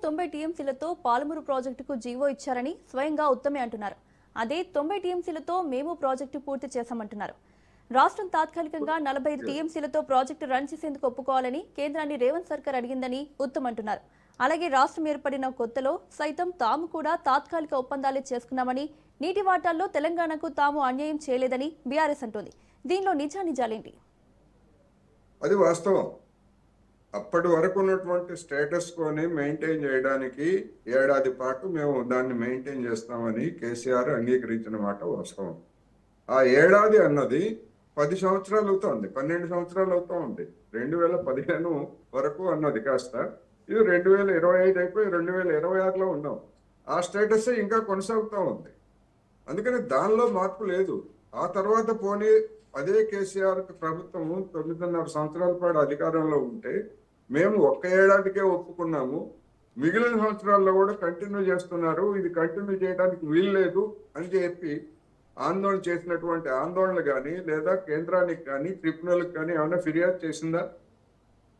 90 టీఎంసీలతో పాలమూరు ప్రాజెక్టుకు జీవో ఇచ్చారని స్వయంగా ఉత్తమే అంటున్నారు. అదే 90 టీఎంసీలతో మేము ప్రాజెక్టు పూర్తి చేశామంటున్నారు. రాష్ట్రం తాత్కాలికంగా 45 టీఎంసీలతో ప్రాజెక్టు రన్ చేసేందుకు ఒప్పుకోవాలని కేంద్రాన్ని రేవంత్ సర్కార్ అడిగిందని ఉత్తమ్ అంటున్నారు. అలాగే రాష్ట్రం ఏర్పడిన కొత్తలో సైతం తాము కూడా తాత్కాలిక ఒప్పందాలే చేసుకున్నామని, నీటి వాటాల్లో తెలంగాణకు తాము అన్యాయం చేయలేదని బీఆర్ఎస్ అంటోంది. దీనిలో నిజానిజాలేంటి? అది వాస్తవం. అప్పటి వరకు ఉన్నటువంటి స్టేటస్ కోని మెయింటైన్ చేయడానికి ఏడాది పాటు మేము దాన్ని మెయింటైన్ చేస్తామని కేసీఆర్ అంగీకరించిన మాట వాస్తవం. ఆ ఏడాది అన్నది 10 సంవత్సరాలు అవుతోంది, 12 సంవత్సరాలు అవుతూ ఉంది. 2015 వరకు అన్నది కాస్త ఇది 2025 అయిపోయి 2026లో ఉన్నాం. ఆ స్టేటస్ ఇంకా కొనసాగుతూ ఉంది. అందుకని దానిలో మార్పు లేదు. ఆ తర్వాత పోనీ అదే కేసీఆర్ ప్రభుత్వము 9.5 సంవత్సరాల పాటు అధికారంలో ఉంటే మేము ఒక్క ఏడాదికే ఒప్పుకున్నాము, మిగిలిన సంవత్సరాల్లో కూడా కంటిన్యూ చేస్తున్నారు, ఇది కంటిన్యూ చేయడానికి వీలు లేదు అని చెప్పి ఆందోళన చేసినటువంటి ఆందోళన కానీ లేదా కేంద్రానికి కానీ ట్రిబ్యునల్కి కానీ ఏమైనా ఫిర్యాదు చేసిందా?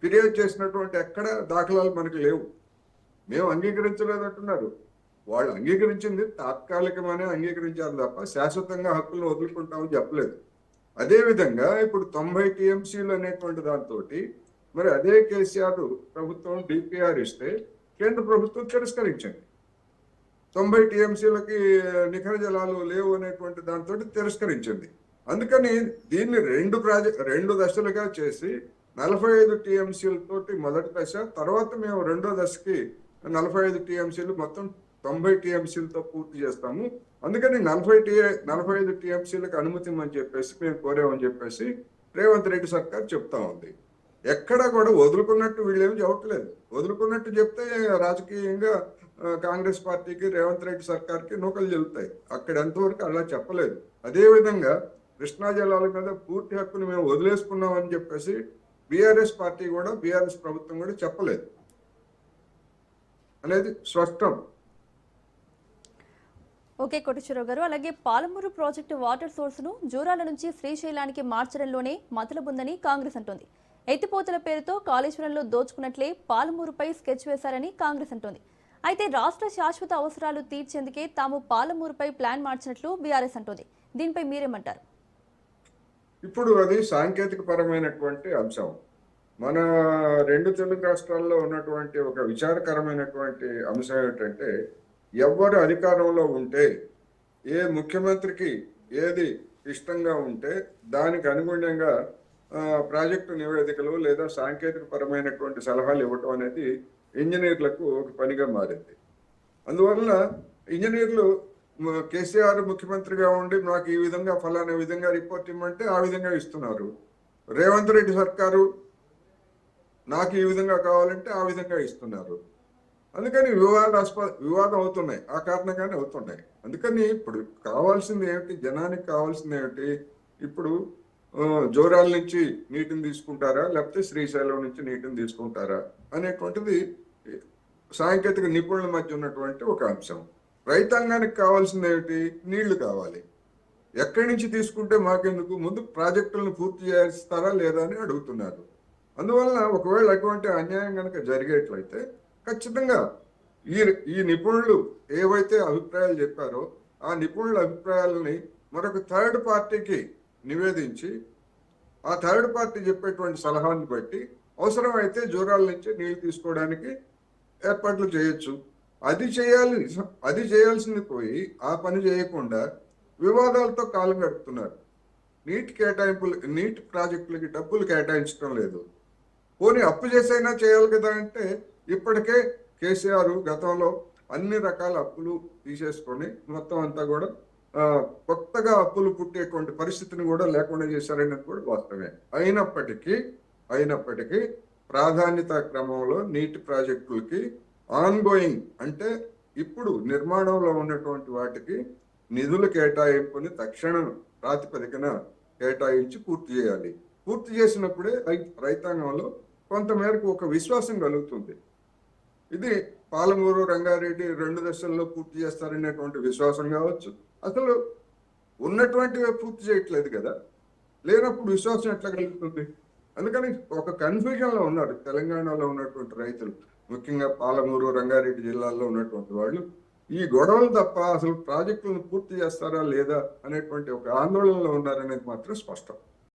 ఫిర్యాదు చేసినటువంటి ఎక్కడ దాఖలాలు మనకు లేవు. మేము అంగీకరించలేదంటున్నారు. వాళ్ళు అంగీకరించింది తాత్కాలికమనే అంగీకరించారు తప్ప శాశ్వతంగా హక్కులను వదులుకుంటామని చెప్పలేదు. అదేవిధంగా ఇప్పుడు 90 టీఎంసీలు అనేటువంటి దాంతో మరి అదే కేసీఆర్ ప్రభుత్వం డిపిఆర్ ఇస్తే కేంద్ర ప్రభుత్వం తిరస్కరించింది. 90 టీఎంసీలకి నిఖర జలాలు లేవు అనేటువంటి దాంతో తిరస్కరించింది. అందుకని దీన్ని రెండు దశలుగా చేసి 45 టీఎంసీలతోటి మొదటి దశ, తర్వాత మేము రెండో దశకి 45 టీఎంసీలు మొత్తం 90 టీఎంసీలతో పూర్తి చేస్తాము. అందుకని 45 టీఎంసీలకు అనుమతి అని చెప్పేసి మేము కోరామని చెప్పేసి రేవంత్ రెడ్డి సర్కార్ చెప్తా ఉంది. ఎక్కడ కూడా వదులుకున్నట్టు వీళ్ళేమి చెప్పట్లేదు. వదులుకున్నట్టు చెప్తే రాజకీయంగా కాంగ్రెస్ పార్టీకి రేవంత్ రెడ్డి సర్కార్కి నూకలు చెల్లుతాయి. అక్కడ ఎంతవరకు అలా చెప్పలేదు. అదేవిధంగా కృష్ణా జలాల మీద పూర్తి హక్కును మేము వదిలేసుకున్నామని చెప్పేసి బీఆర్ఎస్ పార్టీ కూడా బీఆర్ఎస్ ప్రభుత్వం కూడా చెప్పలేదు అనేది స్పష్టం. ఓకే కోటేశ్వరరావు గారు, అలాగే పాలమూరు ప్రాజెక్టు వాటర్ సోర్సును జూరాల నుంచి శ్రీశైలానికి మార్చడంలోనే మతలబుందని కాంగ్రెస్ అంటోంది. ఎత్తిపోతల పేరుతో కాళేశ్వరంలో దోచుకున్నట్లే పాలమూరుపై స్కెచ్ వేశారని కాంగ్రెస్ అంటోంది. అయితే రాష్ట్ర శాశ్వత అవసరాలు తీర్చేందుకే తాము పాలమూరుపై ప్లాన్ మార్చినట్లు బీఆర్ఎస్ అంటోంది. దీనిపై మీరేమంటారు? ఇప్పుడు అది సాంకేతిక పరమైనటువంటి అంశం. మన రెండు తెలుగు రాష్ట్రాల్లో ఉన్నటువంటి ఒక విచారకరమైనటువంటి అంశం ఏమిటంటే, ఎవరు అధికారంలో ఉంటే ఏ ముఖ్యమంత్రికి ఏది ఇష్టంగా ఉంటే దానికి అనుగుణంగా ప్రాజెక్టు నివేదికలు లేదా సాంకేతిక పరమైనటువంటి సలహాలు ఇవ్వటం అనేది ఇంజనీర్లకు ఒక పనిగా మారింది. అందువలన ఇంజనీర్లు కేసీఆర్ ముఖ్యమంత్రిగా ఉండి నాకు ఈ విధంగా ఫలానా విధంగా రిపోర్ట్ ఇవ్వమంటే ఆ విధంగా ఇస్తున్నారు. రేవంత్ రెడ్డి సర్కారు నాకు ఈ విధంగా కావాలంటే ఆ విధంగా ఇస్తున్నారు. అందుకని వివాదం అవుతున్నాయి. ఆ కారణంగానే అవుతున్నాయి. అందుకని ఇప్పుడు కావాల్సింది ఏమిటి, జనానికి కావాల్సింది ఏమిటి? ఇప్పుడు జోరాల నుంచి నీటిని తీసుకుంటారా లేకపోతే శ్రీశైలం నుంచి నీటిని తీసుకుంటారా అనేటువంటిది సాంకేతిక నిపుణుల మధ్య ఉన్నటువంటి ఒక అంశం. రైతాంగానికి కావాల్సింది ఏమిటి? నీళ్లు కావాలి. ఎక్కడి నుంచి తీసుకుంటే మాకెందుకు, ముందు ప్రాజెక్టులను పూర్తి చేస్తారా లేదా అని అడుగుతున్నారు. అందువలన ఒకవేళ అటువంటి అన్యాయం కనుక జరిగేట్లయితే ఖచ్చితంగా ఈ నిపుణులు ఏవైతే అభిప్రాయాలు చెప్పారో ఆ నిపుణుల అభిప్రాయాలని మరొక థర్డ్ పార్టీకి నివేదించి ఆ థర్డ్ పార్టీ చెప్పేటువంటి సలహాన్ని బట్టి అవసరమైతే జూరాల నుంచి నీళ్లు తీసుకోవడానికి ఏర్పాట్లు చేయొచ్చు. అది చేయాల్సింది పోయి ఆ పని చేయకుండా వివాదాలతో కాలం గడుపుతున్నారు. నీటి ప్రాజెక్టులకి డబ్బులు కేటాయించడం లేదు. పోనీ అప్పు చేసైనా చేయాలి కదా అంటే ఇప్పటికే కేసీఆర్ గతంలో అన్ని రకాల అప్పులు తీసేసుకొని మొత్తం అంతా కూడా కొత్తగా అప్పులు పుట్టేటువంటి పరిస్థితిని కూడా లేకుండా చేశారనేది కూడా వాస్తవమే. అయినప్పటికీ ప్రాధాన్యత క్రమంలో నీటి ప్రాజెక్టులకి ఆన్గోయింగ్ అంటే ఇప్పుడు నిర్మాణంలో ఉన్నటువంటి వాటికి నిధుల కేటాయింపుని తక్షణ ప్రాతిపదికన కేటాయించి పూర్తి చేయాలి. పూర్తి చేసినప్పుడే రైతాంగంలో కొంతమేరకు ఒక విశ్వాసం కలుగుతుంది. ఇది పాలమూరు రంగారెడ్డి 2 దశల్లో పూర్తి చేస్తారనేటువంటి విశ్వాసం కావచ్చు. అసలు ఉన్నటువంటివి పూర్తి చేయట్లేదు కదా, లేనప్పుడు విశ్వాసం ఎట్లా కలుగుతుంది? అందుకని ఒక కన్ఫ్యూజన్లో ఉన్నారు తెలంగాణలో ఉన్నటువంటి రైతులు. ముఖ్యంగా పాలమూరు రంగారెడ్డి జిల్లాల్లో ఉన్నటువంటి వాళ్ళు ఈ గొడవలు తప్ప అసలు ప్రాజెక్టులను పూర్తి చేస్తారా లేదా అనేటువంటి ఒక ఆందోళనలో ఉన్నారనేది మాత్రం స్పష్టం.